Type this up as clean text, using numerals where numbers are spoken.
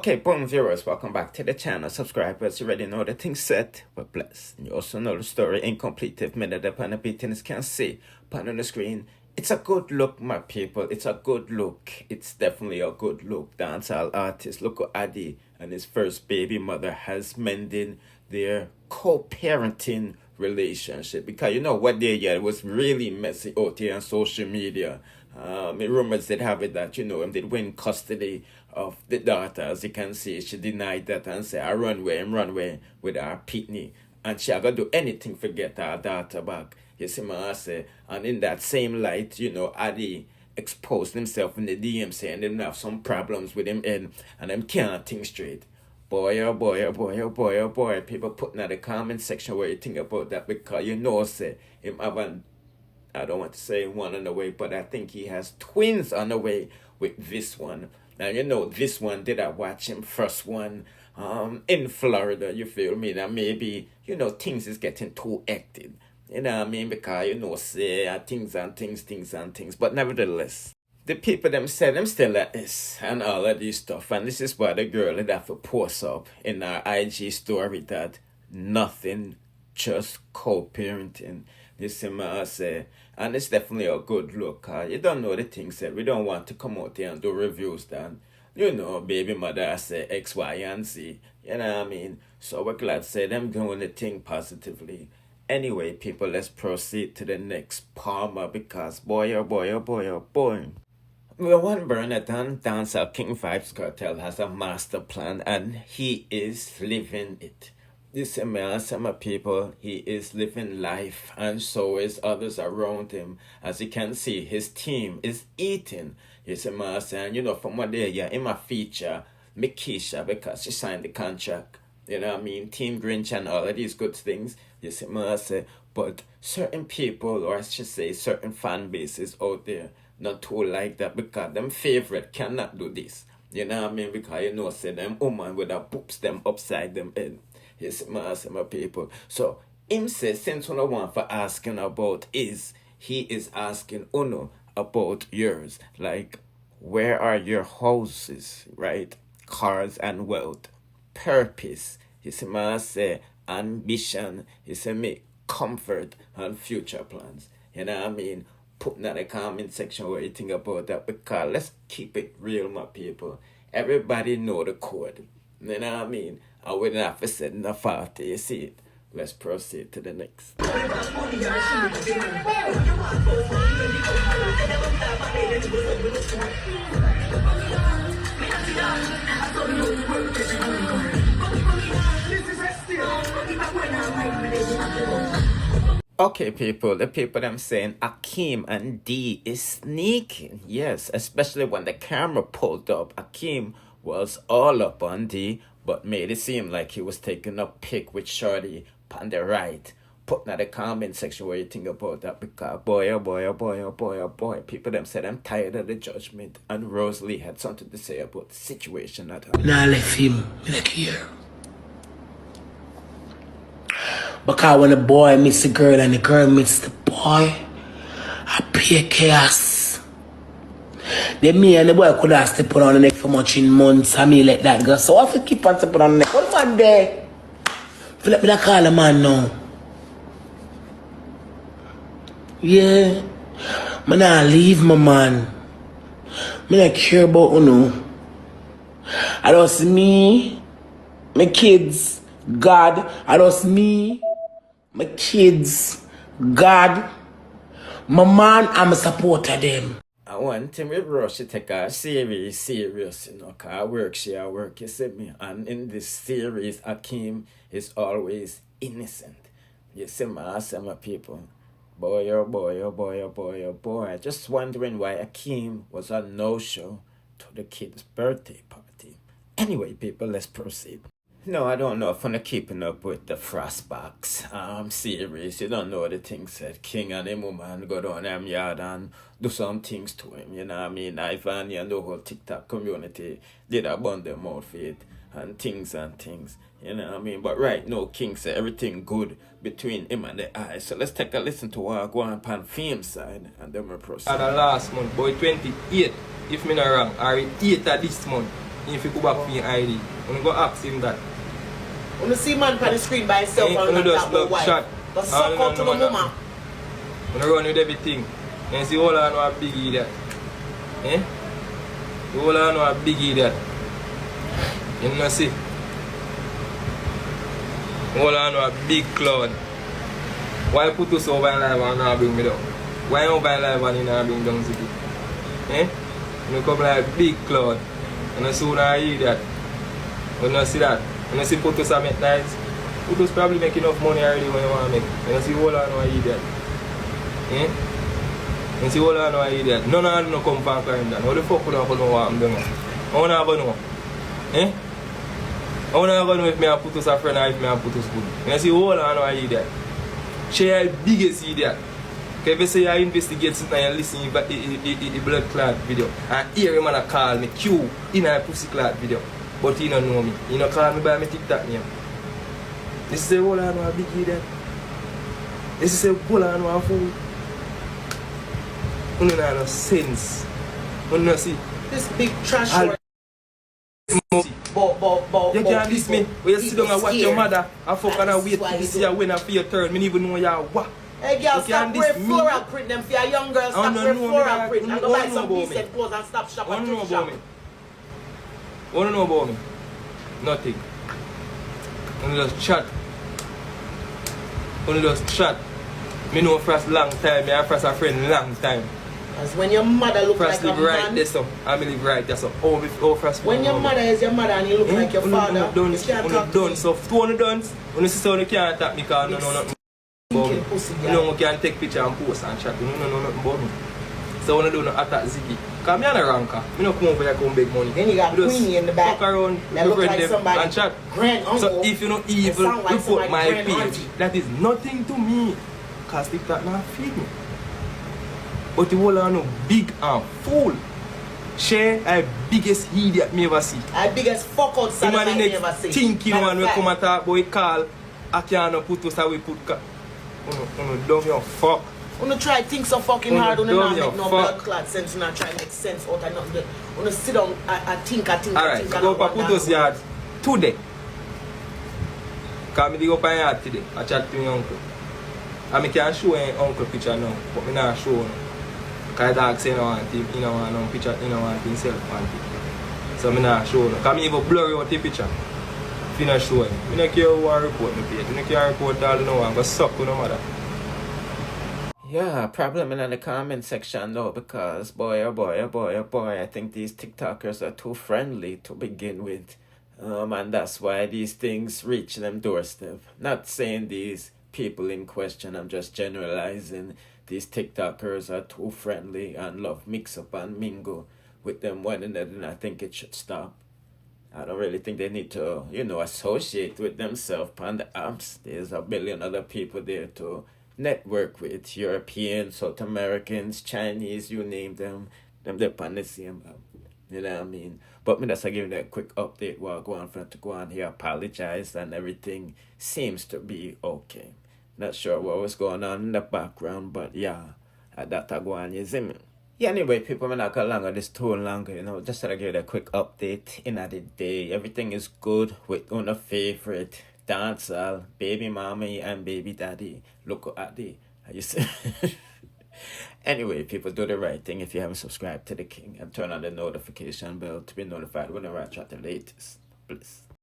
Okay, boom viewers, welcome back to the channel. Subscribers, you already know the thing set, but blessed. You also know the story incomplete if minute upon the beatings can see. Put on the screen. It's a good look, my people. It's a good look. It's definitely a good look. Dancehall artist Likkle Addi and his first baby mother has mended their co-parenting relationship, because you know what they it was really messy out here on social media. Rumors did have it that him did win custody of the daughter. As you can see, she denied that and said I run away with her pitney, and she gonna do anything to get her daughter back. You see what I say? And in that same light, Addi exposed himself in the DM saying them have some problems with him and them can't think straight. Boy, oh boy, oh boy, oh boy, oh boy. People putting in the comment section what you think about that, because say him having, I don't want to say one on the way, but I think he has twins on the way with this one. Now this one did I watch him first one in Florida, you feel me? Now maybe things is getting too hectic. You know what I mean? Because say things and things, but nevertheless, the people them say them still at this and all of this stuff, and this is why the girl had to post up in her IG story that nothing, just co-parenting. This is what I say, and it's definitely a good look. You don't know the things that we don't want to come out here and do reviews then. Baby mother say X, Y, and Z. You know what I mean? So we're glad to say them doing the thing positively. Anyway, people, let's proceed to the next Palmer, because boy, oh boy, oh boy, oh boy. Well, one Burnett and Dancehall King Vybz Cartel has a master plan, and he is living it. This is my people, he is living life, and so is others around him. As you can see, his team is eating. You see my and from what they in my feature, Mikisha, because she signed the contract. You know what I mean? Team Grinch and all of these good things. You see my but certain people, or I should say certain fan bases out there, not too like that, because them favorite cannot do this. You know what I mean? Because say them woman with a boops them upside them head. Yes, my people. So him says, since what I want for asking about is, he is asking Uno about yours. Like, where are your houses, right? Cars and wealth. Purpose. He say, ambition. He say, me comfort and future plans. You know what I mean? Put in the comment section what you think about that, because let's keep it real, my people. Everybody know the code. You know what I mean? I wouldn't have to say no 40, you see it. Let's proceed to the next. Okay, people, the people them saying Akeem and D is sneaking. Yes, especially when the camera pulled up. Akeem was all up on D, but made it seem like he was taking a pic with Shorty on the right. Put in the comment section what you think about that, because boy, oh boy, oh boy, oh boy, oh boy. People them said I'm tired of the judgment, and Rosealee had something to say about the situation at home. Nah, left him like here. Because when the boy meets the girl and the girl meets the boy, I pay chaos. Then me and the boy could have to put on the neck for much in months. I mean like that girl. So I have to keep on to put on the neck. What man there? Feel like me that call a man now. Yeah. I not leave my man. I not care about you. I just me, my kids, God. I just me, my kids, God. My man, I'm a supporter of them. I want him with Rush to take her serious, because I work, you see me. And in this series, Akeem is always innocent. You see my people. Boy, oh boy, oh boy, oh boy, oh boy. Just wondering why Akeem was a no-show to the kid's birthday party. Anyway, people, let's proceed. No, I don't know if I'm keeping up with the Frostbox series. You don't know the things that King and him woman go down them yard and do some things to him. You know what I mean? Ivany and the whole TikTok community did a bun them out for it and things. You know what I mean? But right now, King said everything good between him and the eye. So let's take a listen to what go on pan fame side and then we'll proceed. And the last month, boy 28, if me not wrong, or 8 of this month. if you go back for your ID, you go ask him that. When you see man on the screen by himself and you not just wife, shot. the suck out to the mama. When you run with everything, and see all I know a big idiot. Eh? All I know a big idiot. You know see? All I know a big clown. Why put us over in live and not bring me down? Why over in live and not bring down Ziggy? Eh? You come like big clown. And I soon I hear that. When you see that, when you see put us make nice, put us probably make enough money already when you want to make. When you see all I know I hear that. Eh? You see all I know I hear that. None of them come from crime then. How the fuck would I know what I'm doing? I want to know. Eh? I want to know if I put us a friend or if I put us good. When you see all I know I hear that. Share the biggest idiot. Okay, if you say I investigate something and listen to the blood clot video and hear him and call me Q in a pussy clot video. But he don't know me. He don't call me by my TikTok name. This is a whole lot of a big idiot. This is a whole lot of a fool. You don't have no sense. You don't see. This big trash But you can't diss me. When you sit down and watch your mother and fuck and wait to see a winner for your turn. Me even know you are what. Hey girl, stop wearing floral print them for your young girls. Stop wearing floral print and go buy some decent clothes and stop shop and thrift shop. What do you know about me? Nothing. Only just chat. Only just chat. Me know Frass long time. Me and Frass a friend long time. As when your mother look Frass like a live right man. there so. I live right there so. Oh Frass. When your mother is your mother and you look like your father, you can't talk to me. So 200 done. When you see someone you can't attack me because no nothing. You know we can take picture and post and chat. You know nothing about me. So when I do not attack Ziggy. Because I'm a ranker. I don't come over here come big money. Then you got Queenie in the back. Fuck around that look like somebody and chat. Grand uncle. So if you know evil, like report my grand page. auntie. That is nothing to me. Because TikTok not feed me. But the whole are no big and fool. Share a biggest idiot me ever see. A biggest fuck out son I ever see. Thinking one we come and talk boy call. I can't put us away put dumb your fuck. Wanna try think so fucking hard, wanna not make no fuck. blood clot sense, wanna try make sense out of nothing. Wanna sit down and think. Alright, go up and put us yard today. Cause me go up and yard today. I chat to my uncle. And I can show my uncle picture now, but I not show him. Cause dog say no want him, you know want no picture, you know want himself want it. So I not show him. Cause me even blur out the picture. If you not show him. I don't care who I report me page. I don't care report all no one, go suck with no matter. Yeah, problem in the comment section though, because boy, I think these TikTokers are too friendly to begin with. And that's why these things reach them doorstep. Not saying these people in question, I'm just generalizing. These TikTokers are too friendly and love mix up and mingle with them one another, and I think it should stop. I don't really think they need to, associate with themselves on the apps. There's a billion other people there to network with. Europeans, South Americans, Chinese, you name them. They're on the same app. You know what I mean? But me just giving that quick update while I go on for to go on here, apologize, and everything seems to be okay. Not sure what was going on in the background, but yeah, that I go on, you see me? Yeah, anyway, people, I'm not going longer this too longer, just to give you a quick update in the day. Everything is good with one of favorite Dancehall, baby mommy and baby daddy, Likkle Addi. You see? Anyway, people, do the right thing if you haven't subscribed to the King and turn on the notification bell to be notified whenever I drop the latest. Please.